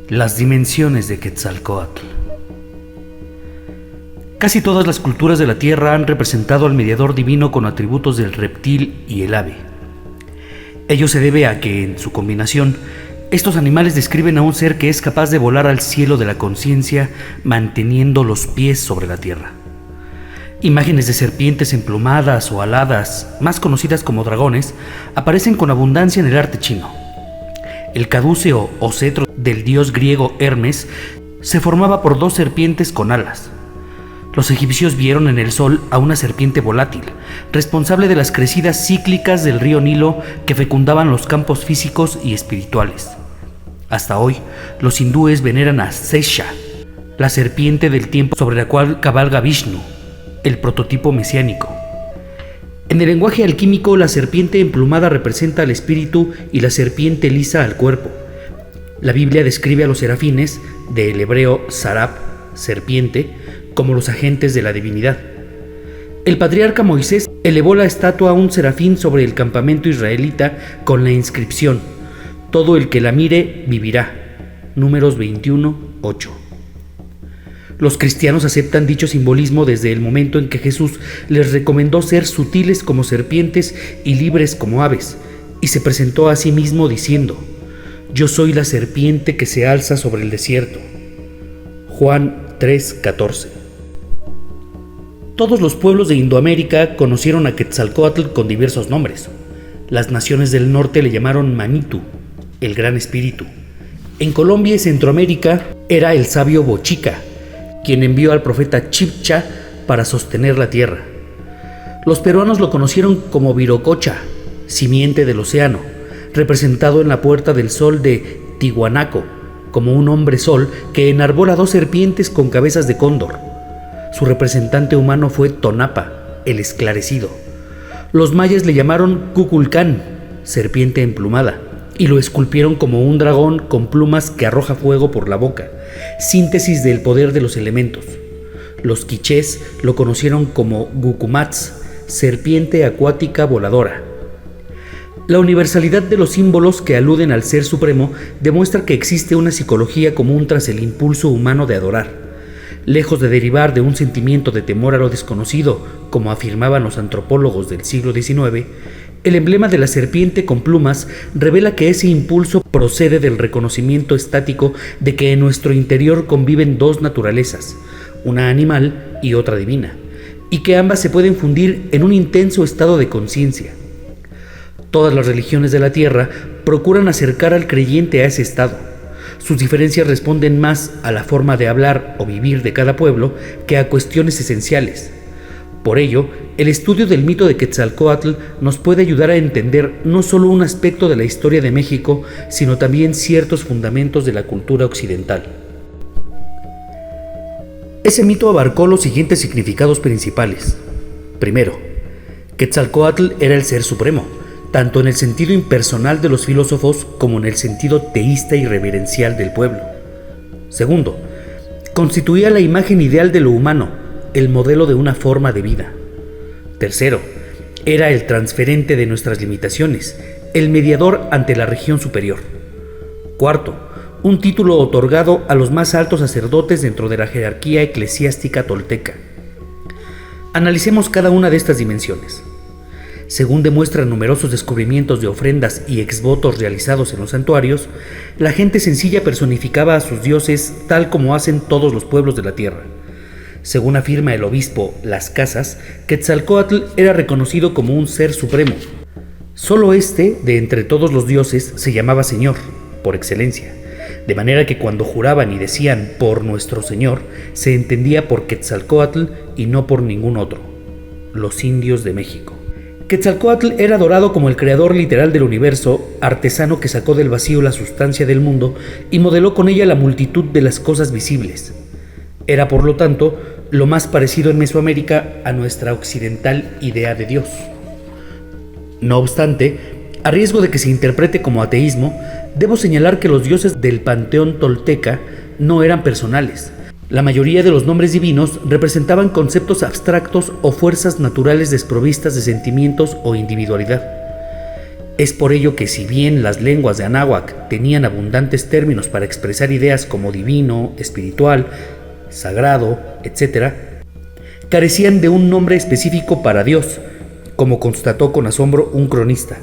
Las dimensiones de Quetzalcóatl. Casi todas las culturas de la Tierra han representado al mediador divino con atributos del reptil y el ave. Ello se debe a que, en su combinación, estos animales describen a un ser que es capaz de volar al cielo de la conciencia manteniendo los pies sobre la tierra. Imágenes de serpientes emplumadas o aladas, más conocidas como dragones, aparecen con abundancia en el arte chino. El caduceo o cetro del dios griego Hermes se formaba por dos serpientes con alas. Los egipcios vieron en el sol a una serpiente volátil, responsable de las crecidas cíclicas del río Nilo que fecundaban los campos físicos y espirituales. Hasta hoy, los hindúes veneran a Sesha, la serpiente del tiempo sobre la cual cabalga Vishnu, el prototipo mesiánico. En el lenguaje alquímico, la serpiente emplumada representa al espíritu y la serpiente lisa al cuerpo. La Biblia describe a los serafines, del hebreo sarap, serpiente, como los agentes de la divinidad. El patriarca Moisés elevó la estatua a un serafín sobre el campamento israelita con la inscripción: todo el que la mire vivirá. Números 21:8. Los cristianos aceptan dicho simbolismo desde el momento en que Jesús les recomendó ser sutiles como serpientes y libres como aves, y se presentó a sí mismo diciendo: yo soy la serpiente que se alza sobre el desierto. Juan 3:14. Todos los pueblos de Indoamérica conocieron a Quetzalcóatl con diversos nombres. Las naciones del norte le llamaron Manitu, el gran espíritu. En Colombia y Centroamérica era el sabio Bochica, quien envió al profeta Chibcha para sostener la tierra. Los peruanos lo conocieron como Virococha, simiente del océano, representado en la Puerta del Sol de Tihuanaco, como un hombre sol que enarbola dos serpientes con cabezas de cóndor. Su representante humano fue Tonapa, el esclarecido. Los mayas le llamaron Cuculcán, serpiente emplumada, y lo esculpieron como un dragón con plumas que arroja fuego por la boca, síntesis del poder de los elementos. Los quichés lo conocieron como Gucumats, serpiente acuática voladora. La universalidad de los símbolos que aluden al Ser Supremo demuestra que existe una psicología común tras el impulso humano de adorar. Lejos de derivar de un sentimiento de temor a lo desconocido, como afirmaban los antropólogos del siglo XIX, el emblema de la serpiente con plumas revela que ese impulso procede del reconocimiento estático de que en nuestro interior conviven dos naturalezas, una animal y otra divina, y que ambas se pueden fundir en un intenso estado de conciencia. Todas las religiones de la Tierra procuran acercar al creyente a ese estado. Sus diferencias responden más a la forma de hablar o vivir de cada pueblo que a cuestiones esenciales. Por ello, el estudio del mito de Quetzalcóatl nos puede ayudar a entender no solo un aspecto de la historia de México, sino también ciertos fundamentos de la cultura occidental. Ese mito abarcó los siguientes significados principales. Primero, Quetzalcóatl era el Ser Supremo, tanto en el sentido impersonal de los filósofos como en el sentido teísta y reverencial del pueblo. Segundo, constituía la imagen ideal de lo humano, el modelo de una forma de vida. Tercero, era el transferente de nuestras limitaciones, el mediador ante la región superior. Cuarto, un título otorgado a los más altos sacerdotes dentro de la jerarquía eclesiástica tolteca. Analicemos cada una de estas dimensiones. Según demuestran numerosos descubrimientos de ofrendas y exvotos realizados en los santuarios, la gente sencilla personificaba a sus dioses tal como hacen todos los pueblos de la tierra. Según afirma el obispo Las Casas, Quetzalcóatl era reconocido como un ser supremo. Solo este, de entre todos los dioses, se llamaba Señor, por excelencia, de manera que cuando juraban y decían por nuestro Señor, se entendía por Quetzalcóatl y no por ningún otro, los indios de México. Quetzalcóatl era adorado como el creador literal del universo, artesano que sacó del vacío la sustancia del mundo y modeló con ella la multitud de las cosas visibles. Era, por lo tanto, lo más parecido en Mesoamérica a nuestra occidental idea de Dios. No obstante, a riesgo de que se interprete como ateísmo, debo señalar que los dioses del panteón tolteca no eran personales. La mayoría de los nombres divinos representaban conceptos abstractos o fuerzas naturales desprovistas de sentimientos o individualidad. Es por ello que, si bien las lenguas de Anáhuac tenían abundantes términos para expresar ideas como divino, espiritual, sagrado, etc., carecían de un nombre específico para Dios, como constató con asombro un cronista.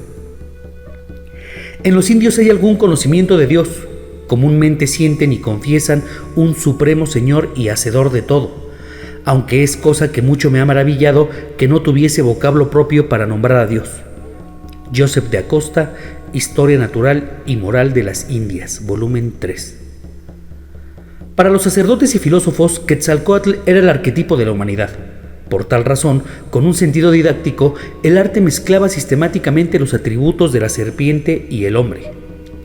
En los indios hay algún conocimiento de Dios. Comúnmente sienten y confiesan un supremo Señor y hacedor de todo, aunque es cosa que mucho me ha maravillado que no tuviese vocablo propio para nombrar a Dios. Joseph de Acosta, Historia Natural y Moral de las Indias, volumen 3. Para los sacerdotes y filósofos, Quetzalcóatl era el arquetipo de la humanidad. Por tal razón, con un sentido didáctico, el arte mezclaba sistemáticamente los atributos de la serpiente y el hombre.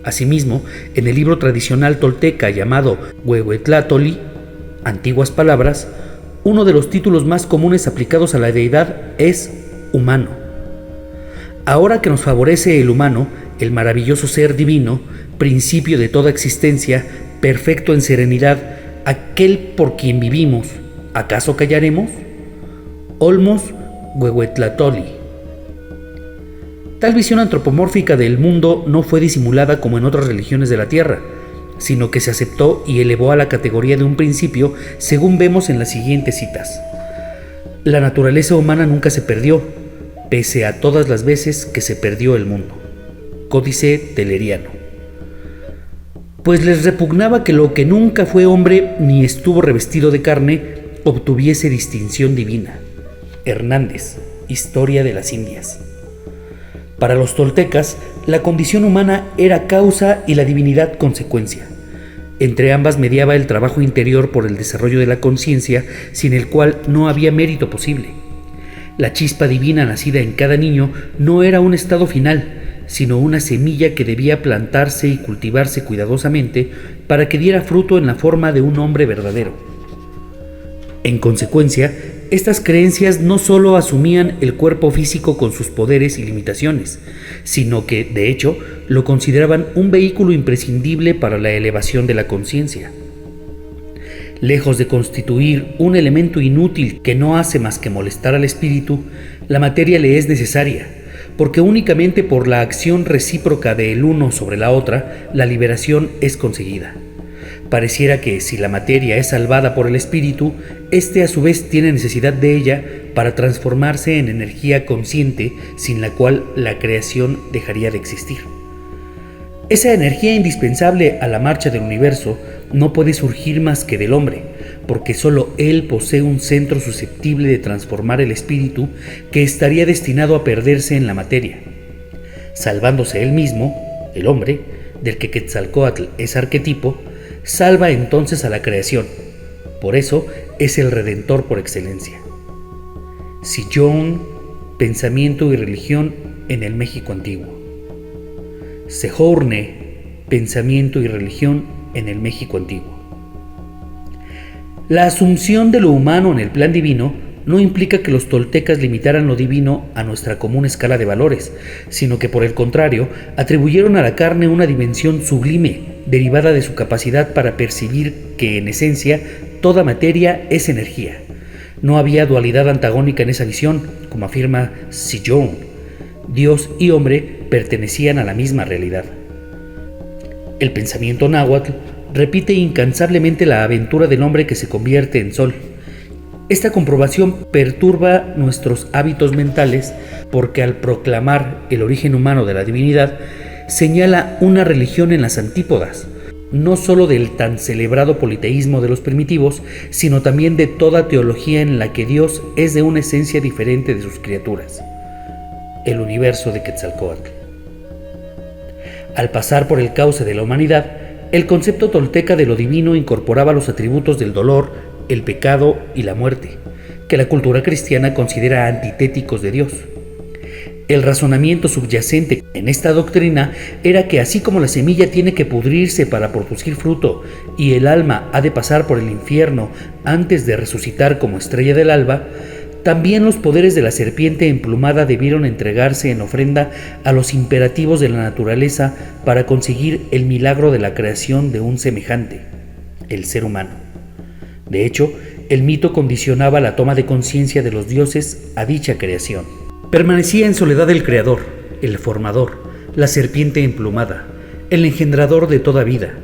Asimismo, en el libro tradicional tolteca llamado Huehuetlátoli, Antiguas Palabras, uno de los títulos más comunes aplicados a la deidad es humano. Ahora que nos favorece el humano, el maravilloso ser divino, principio de toda existencia, perfecto en serenidad, aquel por quien vivimos, ¿acaso callaremos? Olmos Huehuetlátoli. Tal visión antropomórfica del mundo no fue disimulada como en otras religiones de la tierra, sino que se aceptó y elevó a la categoría de un principio, según vemos en las siguientes citas. La naturaleza humana nunca se perdió, pese a todas las veces que se perdió el mundo. Códice Telleriano. Pues les repugnaba que lo que nunca fue hombre ni estuvo revestido de carne obtuviese distinción divina. Hernández, Historia de las Indias. Para los toltecas, la condición humana era causa y la divinidad consecuencia. Entre ambas mediaba el trabajo interior por el desarrollo de la conciencia, sin el cual no había mérito posible. La chispa divina nacida en cada niño no era un estado final, sino una semilla que debía plantarse y cultivarse cuidadosamente para que diera fruto en la forma de un hombre verdadero. En consecuencia, estas creencias no solo asumían el cuerpo físico con sus poderes y limitaciones, sino que, de hecho, lo consideraban un vehículo imprescindible para la elevación de la conciencia. Lejos de constituir un elemento inútil que no hace más que molestar al espíritu, la materia le es necesaria, porque únicamente por la acción recíproca del uno sobre la otra, la liberación es conseguida. Pareciera que si la materia es salvada por el espíritu, éste a su vez tiene necesidad de ella para transformarse en energía consciente, sin la cual la creación dejaría de existir. Esa energía indispensable a la marcha del universo no puede surgir más que del hombre, porque solo él posee un centro susceptible de transformar el espíritu que estaría destinado a perderse en la materia. Salvándose él mismo, el hombre, del que Quetzalcóatl es arquetipo, salva entonces a la creación. Por eso es el redentor por excelencia. Sillón, Pensamiento y Religión en el México Antiguo. Sehorne, Pensamiento y Religión en el México Antiguo. La asunción de lo humano en el plan divino no implica que los toltecas limitaran lo divino a nuestra común escala de valores, sino que por el contrario atribuyeron a la carne una dimensión sublime, derivada de su capacidad para percibir que en esencia toda materia es energía. No había dualidad antagónica en esa visión, como afirma Sillón. Dios y hombre pertenecían a la misma realidad. El pensamiento náhuatl repite incansablemente la aventura del hombre que se convierte en sol. Esta comprobación perturba nuestros hábitos mentales porque al proclamar el origen humano de la divinidad, señala una religión en las antípodas, no solo del tan celebrado politeísmo de los primitivos, sino también de toda teología en la que Dios es de una esencia diferente de sus criaturas. El universo de Quetzalcóatl. Al pasar por el cauce de la humanidad, el concepto tolteca de lo divino incorporaba los atributos del dolor, el pecado y la muerte, que la cultura cristiana considera antitéticos de Dios. El razonamiento subyacente en esta doctrina era que así como la semilla tiene que pudrirse para producir fruto y el alma ha de pasar por el infierno antes de resucitar como estrella del alba, también los poderes de la serpiente emplumada debieron entregarse en ofrenda a los imperativos de la naturaleza para conseguir el milagro de la creación de un semejante, el ser humano. De hecho, el mito condicionaba la toma de conciencia de los dioses a dicha creación. Permanecía en soledad el creador, el formador, la serpiente emplumada, el engendrador de toda vida.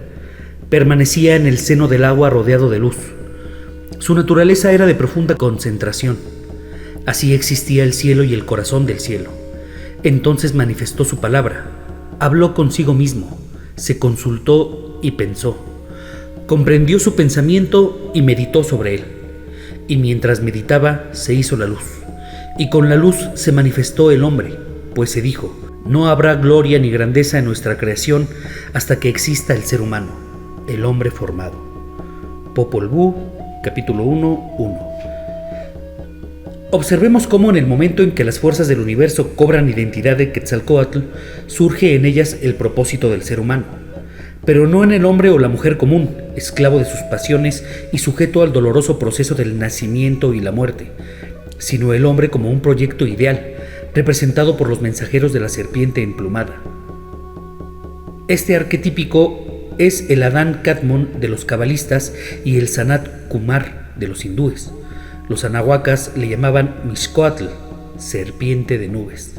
Permanecía en el seno del agua rodeado de luz. Su naturaleza era de profunda concentración. Así existía el cielo y el corazón del cielo. Entonces manifestó su palabra, habló consigo mismo, se consultó y pensó. Comprendió su pensamiento y meditó sobre él. Y mientras meditaba se hizo la luz. Y con la luz se manifestó el hombre, pues se dijo: no habrá gloria ni grandeza en nuestra creación hasta que exista el ser humano, el hombre formado. Popol Vuh, capítulo 1:1. Observemos cómo en el momento en que las fuerzas del universo cobran identidad de Quetzalcóatl, surge en ellas el propósito del ser humano, pero no en el hombre o la mujer común, esclavo de sus pasiones y sujeto al doloroso proceso del nacimiento y la muerte, sino el hombre como un proyecto ideal, representado por los mensajeros de la serpiente emplumada. Este arquetípico es el Adán Kadmon de los cabalistas y el Sanat Kumar de los hindúes. Los anahuacas le llamaban Mixcoatl, serpiente de nubes.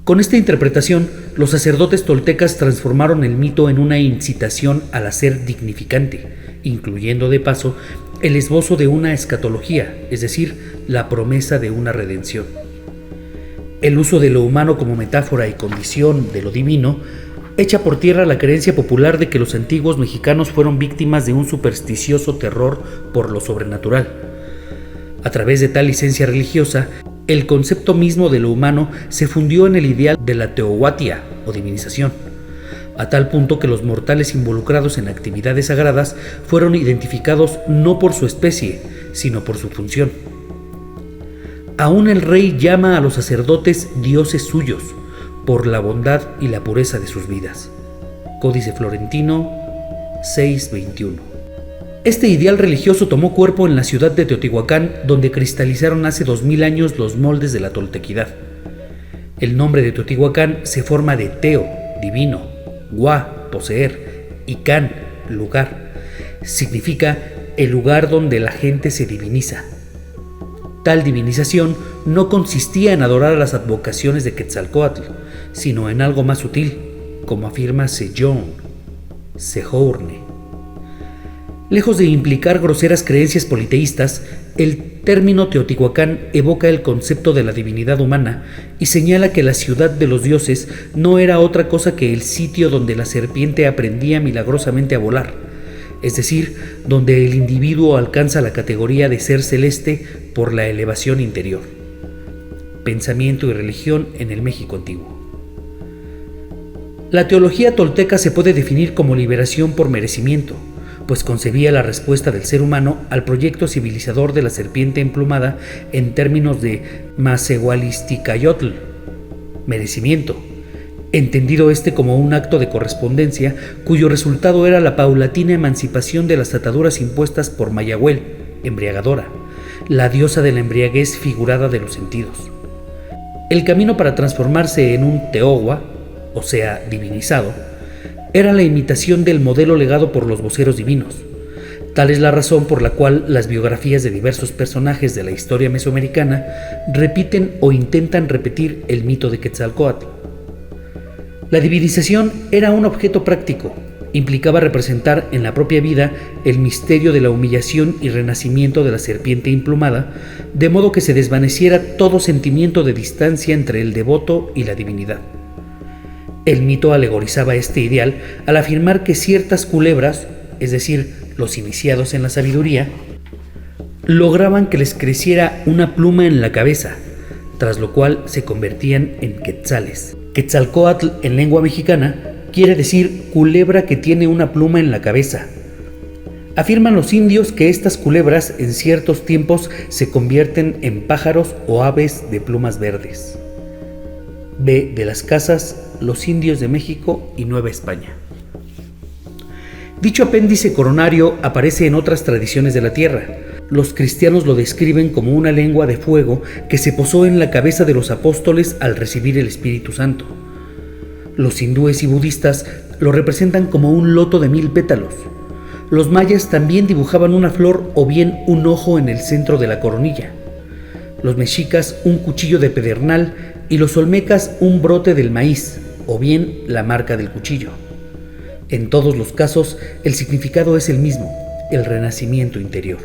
Con esta interpretación, los sacerdotes toltecas transformaron el mito en una incitación al hacer dignificante, incluyendo de paso el esbozo de una escatología, es decir, la promesa de una redención. El uso de lo humano como metáfora y condición de lo divino echa por tierra la creencia popular de que los antiguos mexicanos fueron víctimas de un supersticioso terror por lo sobrenatural. A través de tal licencia religiosa, el concepto mismo de lo humano se fundió en el ideal de la teohuatia o divinización, a tal punto que los mortales involucrados en actividades sagradas fueron identificados no por su especie, sino por su función. Aún el rey llama a los sacerdotes dioses suyos, por la bondad y la pureza de sus vidas. Códice Florentino 6:21. Este ideal religioso tomó cuerpo en la ciudad de Teotihuacán, donde cristalizaron hace 2000 años los moldes de la toltequidad. El nombre de Teotihuacán se forma de Teo, divino, Hua, poseer, y Can, lugar. Significa el lugar donde la gente se diviniza. Tal divinización no consistía en adorar a las advocaciones de Quetzalcóatl, sino en algo más sutil, como afirma Sejong, Sejourne. Lejos de implicar groseras creencias politeístas, el término Teotihuacán evoca el concepto de la divinidad humana y señala que la ciudad de los dioses no era otra cosa que el sitio donde la serpiente aprendía milagrosamente a volar, es decir, donde el individuo alcanza la categoría de ser celeste por la elevación interior. Pensamiento y religión en el México antiguo. La teología tolteca se puede definir como liberación por merecimiento, pues concebía la respuesta del ser humano al proyecto civilizador de la serpiente emplumada en términos de Masehualisticayotl, merecimiento, entendido como un acto de correspondencia cuyo resultado era la paulatina emancipación de las ataduras impuestas por Mayahuel, embriagadora, la diosa de la embriaguez figurada de los sentidos. El camino para transformarse en un teogua, o sea, divinizado, era la imitación del modelo legado por los voceros divinos. Tal es la razón por la cual las biografías de diversos personajes de la historia mesoamericana repiten o intentan repetir el mito de Quetzalcóatl. La divinización era un objeto práctico, implicaba representar en la propia vida el misterio de la humillación y renacimiento de la serpiente emplumada, de modo que se desvaneciera todo sentimiento de distancia entre el devoto y la divinidad. El mito alegorizaba este ideal al afirmar que ciertas culebras, es decir, los iniciados en la sabiduría, lograban que les creciera una pluma en la cabeza, tras lo cual se convertían en quetzales. Quetzalcóatl en lengua mexicana quiere decir culebra que tiene una pluma en la cabeza. Afirman los indios que estas culebras en ciertos tiempos se convierten en pájaros o aves de plumas verdes. B. de las Casas, Los Indios de México y Nueva España. Dicho apéndice coronario aparece en otras tradiciones de la tierra. Los cristianos lo describen como una lengua de fuego que se posó en la cabeza de los apóstoles al recibir el Espíritu Santo. Los hindúes y budistas lo representan como un loto de 1000 pétalos. Los mayas también dibujaban una flor o bien un ojo en el centro de la coronilla. Los mexicas un cuchillo de pedernal y los olmecas un brote del maíz, o bien la marca del cuchillo. En todos los casos, el significado es el mismo, el renacimiento interior.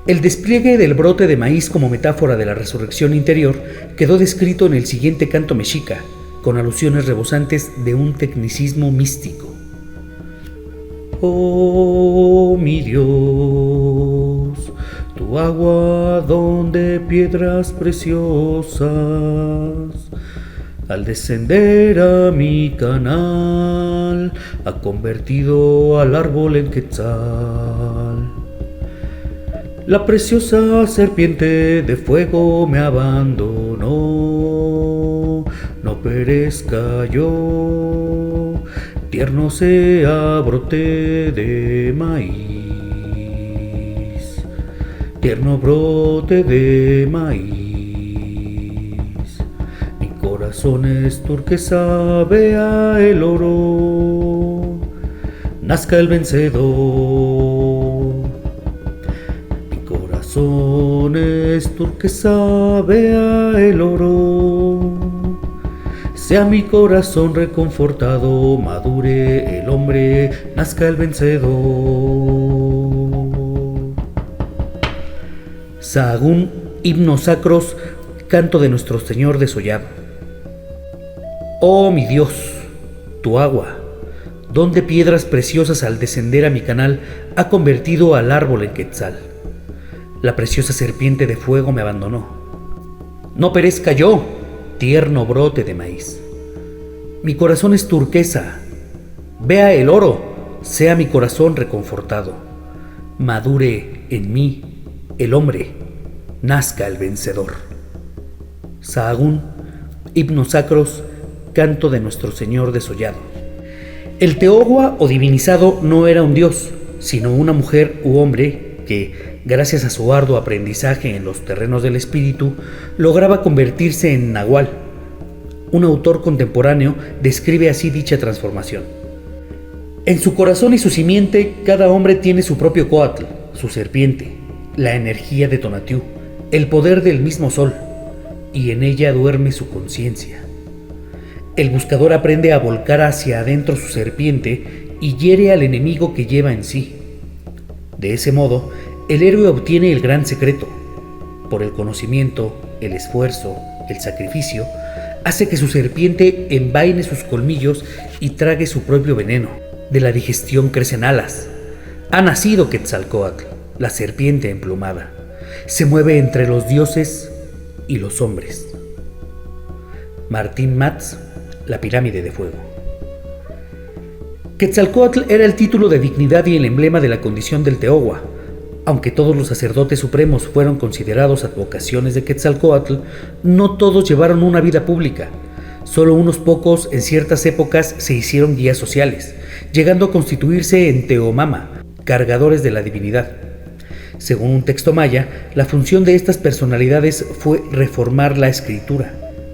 El despliegue del brote de maíz como metáfora de la resurrección interior quedó descrito en el siguiente canto mexica, con alusiones rebosantes de un tecnicismo místico. Oh, mi Dios, tu agua donde piedras preciosas, al descender a mi canal, ha convertido al árbol en quetzal. La preciosa serpiente de fuego me abandonó, no perezca yo, tierno sea brote de maíz, tierno brote de maíz. Mi corazón es turquesa, vea el oro, nazca el vencedor. Corazón es turquesa, vea el oro, sea mi corazón reconfortado, madure el hombre, nazca el vencedor. Sahagún, himnos sacros, canto de nuestro Señor desollado. Oh mi Dios, tu agua, donde piedras preciosas al descender a mi canal ha convertido al árbol en quetzal. La preciosa serpiente de fuego me abandonó. No perezca yo, tierno brote de maíz. Mi corazón es turquesa, vea el oro, sea mi corazón reconfortado. Madure en mí el hombre, nazca el vencedor. Sahagún, himnos sacros, canto de nuestro Señor desollado. El Teogua o divinizado no era un dios, sino una mujer u hombre que, gracias a su arduo aprendizaje en los terrenos del espíritu, lograba convertirse en nahual. Un autor contemporáneo describe así dicha transformación. En su corazón y su simiente, cada hombre tiene su propio coatl, su serpiente, la energía de Tonatiuh, el poder del mismo sol, y en ella duerme su conciencia. El buscador aprende a volcar hacia adentro su serpiente y hiere al enemigo que lleva en sí. De ese modo, el héroe obtiene el gran secreto. Por el conocimiento, el esfuerzo, el sacrificio, hace que su serpiente envaine sus colmillos y trague su propio veneno. De la digestión crecen alas. Ha nacido Quetzalcóatl, la serpiente emplumada. Se mueve entre los dioses y los hombres. Martín Matz, La pirámide de fuego. Quetzalcóatl era el título de dignidad y el emblema de la condición del Teogua. Aunque todos los sacerdotes supremos fueron considerados advocaciones de Quetzalcóatl, no todos llevaron una vida pública. Solo unos pocos en ciertas épocas se hicieron guías sociales, llegando a constituirse en Teomama, cargadores de la divinidad. Según un texto maya, la función de estas personalidades fue reformar la escritura,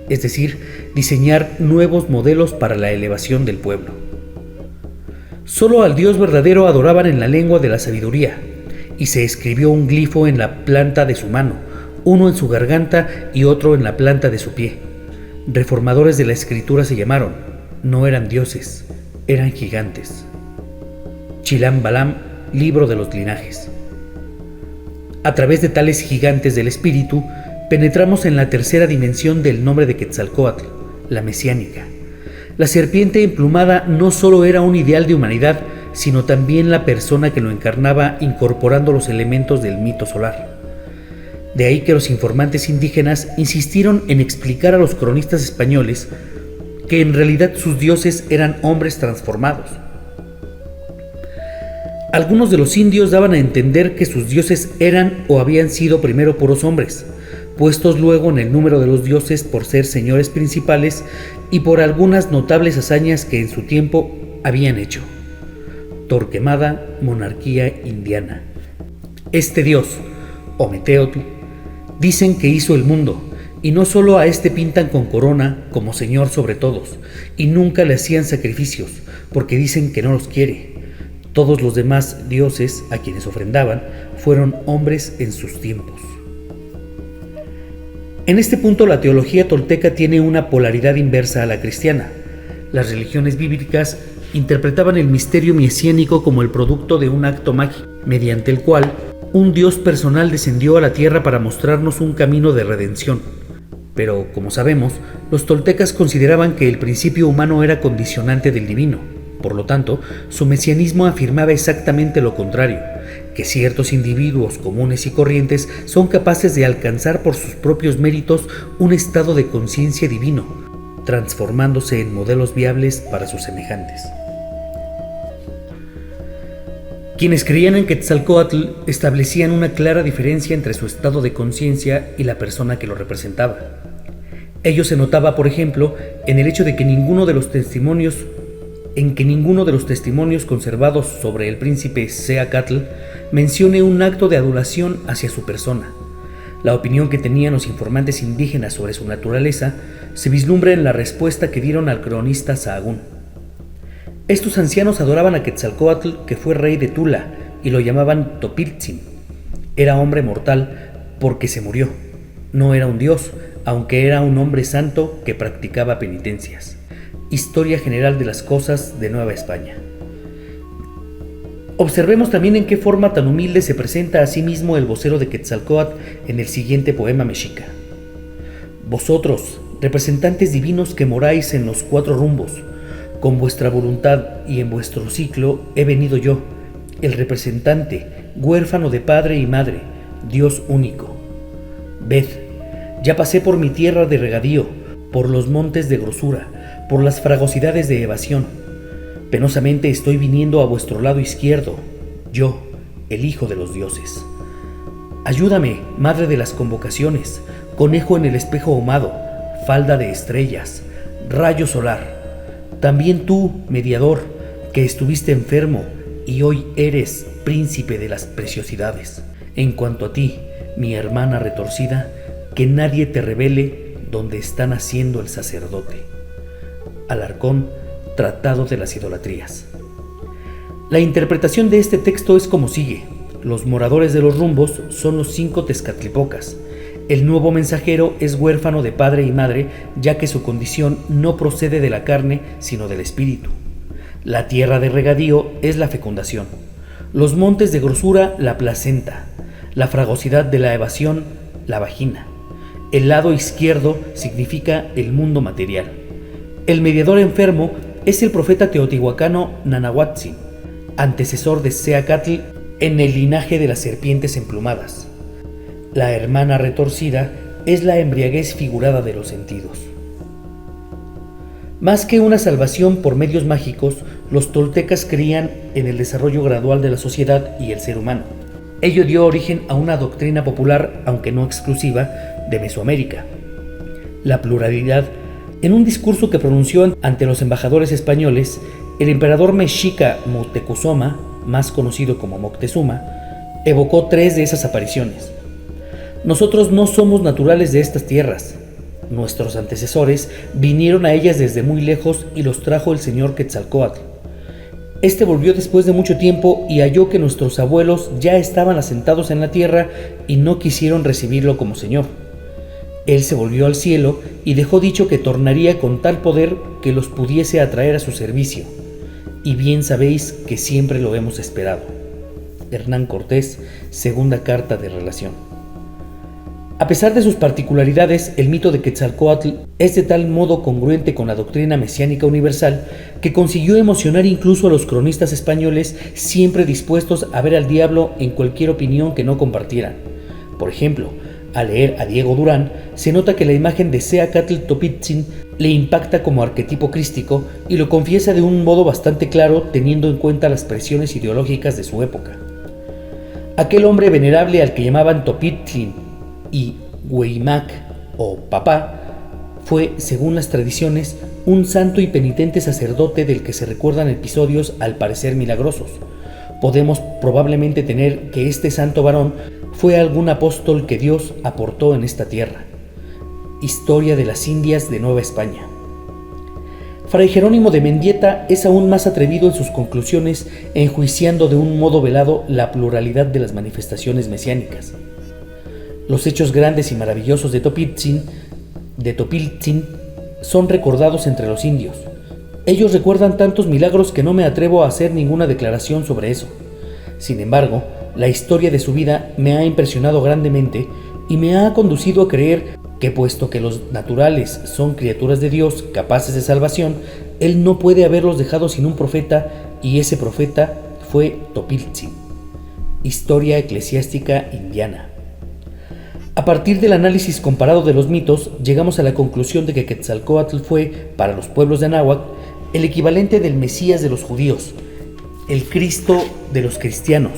es decir, diseñar nuevos modelos para la elevación del pueblo. Solo al Dios verdadero adoraban en la lengua de la sabiduría, y se escribió un glifo en la planta de su mano, uno en su garganta y otro en la planta de su pie. Reformadores de la escritura se llamaron, no eran dioses, eran gigantes. Chilam Balam, libro de los linajes. A través de tales gigantes del espíritu, penetramos en la tercera dimensión del nombre de Quetzalcóatl, la mesiánica. La serpiente emplumada no solo era un ideal de humanidad, sino también la persona que lo encarnaba incorporando los elementos del mito solar. De ahí que los informantes indígenas insistieron en explicar a los cronistas españoles que en realidad sus dioses eran hombres transformados. Algunos de los indios daban a entender que sus dioses eran o habían sido primero puros hombres, puestos luego en el número de los dioses por ser señores principales y por algunas notables hazañas que en su tiempo habían hecho. Torquemada, monarquía indiana. Este dios, Ometeotl, dicen que hizo el mundo, y no solo a este pintan con corona como señor sobre todos, y nunca le hacían sacrificios, porque dicen que no los quiere. Todos los demás dioses a quienes ofrendaban fueron hombres en sus tiempos. En este punto la teología tolteca tiene una polaridad inversa a la cristiana. Las religiones bíblicas interpretaban el misterio mesiánico como el producto de un acto mágico, mediante el cual un Dios personal descendió a la tierra para mostrarnos un camino de redención. Pero, como sabemos, los toltecas consideraban que el principio humano era condicionante del divino. Por lo tanto, su mesianismo afirmaba exactamente lo contrario, que ciertos individuos comunes y corrientes son capaces de alcanzar por sus propios méritos un estado de conciencia divino, transformándose en modelos viables para sus semejantes. Quienes creían en Quetzalcóatl establecían una clara diferencia entre su estado de conciencia y la persona que lo representaba. Ello se notaba, por ejemplo, en el hecho de que ninguno de los testimonios conservados sobre el príncipe Seacatl mencione un acto de adoración hacia su persona. La opinión que tenían los informantes indígenas sobre su naturaleza se vislumbra en la respuesta que dieron al cronista Sahagún. Estos ancianos adoraban a Quetzalcóatl, que fue rey de Tula, y lo llamaban Topiltzin. Era hombre mortal porque se murió. No era un dios, aunque era un hombre santo que practicaba penitencias. Historia general de las cosas de Nueva España. Observemos también en qué forma tan humilde se presenta a sí mismo el vocero de Quetzalcóatl en el siguiente poema mexica. Vosotros, representantes divinos que moráis en los cuatro rumbos, con vuestra voluntad y en vuestro ciclo he venido yo, el representante, huérfano de padre y madre, Dios único. Ved, ya pasé por mi tierra de regadío, por los montes de grosura, por las fragosidades de evasión. Penosamente estoy viniendo a vuestro lado izquierdo, yo, el hijo de los dioses. Ayúdame, madre de las convocaciones, conejo en el espejo ahumado, falda de estrellas, rayo solar. También tú, mediador, que estuviste enfermo y hoy eres príncipe de las preciosidades. En cuanto a ti, mi hermana retorcida, que nadie te revele donde está naciendo el sacerdote. Alarcón, Tratado de las Idolatrías. La interpretación de este texto es como sigue. Los moradores de los rumbos son los 5 Tezcatlipocas. El nuevo mensajero es huérfano de padre y madre, ya que su condición no procede de la carne, sino del espíritu. La tierra de regadío es la fecundación. Los montes de grosura, la placenta. La fragosidad de la evasión, la vagina. El lado izquierdo significa el mundo material. El mediador enfermo es el profeta teotihuacano Nanahuatzin, antecesor de Seacatl en el linaje de las serpientes emplumadas. La hermana retorcida es la embriaguez figurada de los sentidos. Más que una salvación por medios mágicos, los toltecas creían en el desarrollo gradual de la sociedad y el ser humano. Ello dio origen a una doctrina popular, aunque no exclusiva, de Mesoamérica. La pluralidad. En un discurso que pronunció ante los embajadores españoles, el emperador mexica Moctezuma, más conocido como Moctezuma, evocó 3 de esas apariciones. Nosotros no somos naturales de estas tierras. Nuestros antecesores vinieron a ellas desde muy lejos y los trajo el señor Quetzalcóatl. Este volvió después de mucho tiempo y halló que nuestros abuelos ya estaban asentados en la tierra y no quisieron recibirlo como señor. Él se volvió al cielo y dejó dicho que tornaría con tal poder que los pudiese atraer a su servicio. Y bien sabéis que siempre lo hemos esperado. Hernán Cortés, segunda carta de relación. A pesar de sus particularidades, el mito de Quetzalcóatl es de tal modo congruente con la doctrina mesiánica universal que consiguió emocionar incluso a los cronistas españoles, siempre dispuestos a ver al diablo en cualquier opinión que no compartieran. Por ejemplo, al leer a Diego Durán, se nota que la imagen de Seacatl Topitzin le impacta como arquetipo crístico y lo confiesa de un modo bastante claro, teniendo en cuenta las presiones ideológicas de su época. Aquel hombre venerable al que llamaban Topitzin y Hueymac o Papá fue, según las tradiciones, un santo y penitente sacerdote del que se recuerdan episodios al parecer milagrosos. Podemos probablemente tener que este santo varón fue algún apóstol que Dios aportó en esta tierra. Historia de las Indias de Nueva España. Fray Jerónimo de Mendieta es aún más atrevido en sus conclusiones, enjuiciando de un modo velado la pluralidad de las manifestaciones mesiánicas. Los hechos grandes y maravillosos de Topiltzin son recordados entre los indios. Ellos recuerdan tantos milagros que no me atrevo a hacer ninguna declaración sobre eso. Sin embargo, la historia de su vida me ha impresionado grandemente y me ha conducido a creer que, puesto que los naturales son criaturas de Dios capaces de salvación, Él no puede haberlos dejado sin un profeta, y ese profeta fue Topiltzin. Historia eclesiástica indiana. A partir del análisis comparado de los mitos, llegamos a la conclusión de que Quetzalcóatl fue, para los pueblos de Anáhuac, el equivalente del Mesías de los judíos, el Cristo de los cristianos,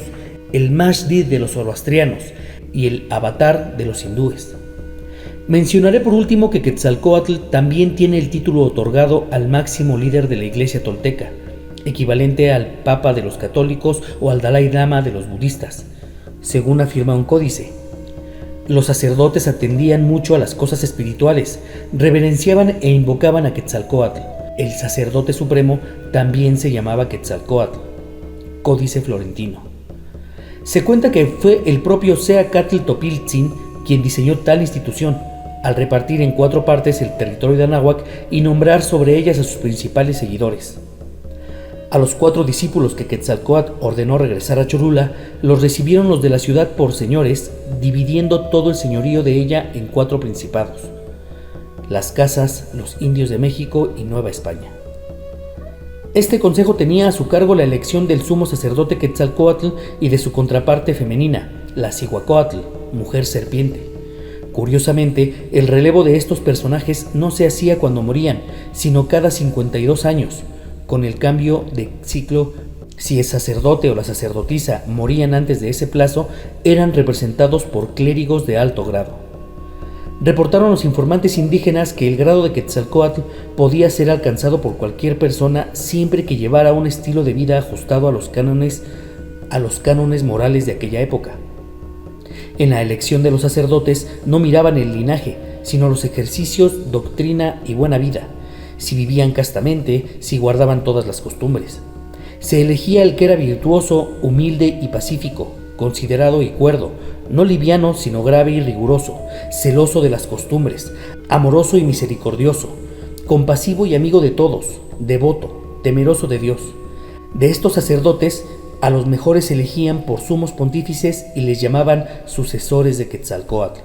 el Mahdi de los zoroastrianos y el Avatar de los hindúes. Mencionaré por último que Quetzalcóatl también tiene el título otorgado al máximo líder de la iglesia tolteca, equivalente al Papa de los católicos o al Dalai Lama de los budistas, según afirma un códice. Los sacerdotes atendían mucho a las cosas espirituales, reverenciaban e invocaban a Quetzalcóatl. El sacerdote supremo también se llamaba Quetzalcóatl. Códice florentino. Se cuenta que fue el propio Seacatl Topiltzin quien diseñó tal institución, al repartir en 4 partes el territorio de Anáhuac y nombrar sobre ellas a sus principales seguidores. A los 4 discípulos que Quetzalcóatl ordenó regresar a Cholula, los recibieron los de la ciudad por señores, dividiendo todo el señorío de ella en 4 principados: las Casas, los Indios de México y Nueva España. Este consejo tenía a su cargo la elección del sumo sacerdote Quetzalcóatl y de su contraparte femenina, la Cihuacóatl, mujer serpiente. Curiosamente, el relevo de estos personajes no se hacía cuando morían, sino cada 52 años. Con el cambio de ciclo, si el sacerdote o la sacerdotisa morían antes de ese plazo, eran representados por clérigos de alto grado. Reportaron los informantes indígenas que el grado de Quetzalcóatl podía ser alcanzado por cualquier persona siempre que llevara un estilo de vida ajustado a los cánones morales de aquella época. En la elección de los sacerdotes no miraban el linaje, sino los ejercicios, doctrina y buena vida, si vivían castamente, si guardaban todas las costumbres. Se elegía el que era virtuoso, humilde y pacífico, considerado y cuerdo, no liviano sino grave y riguroso, celoso de las costumbres, amoroso y misericordioso, compasivo y amigo de todos, devoto, temeroso de Dios. De estos sacerdotes, a los mejores elegían por sumos pontífices y les llamaban sucesores de Quetzalcóatl.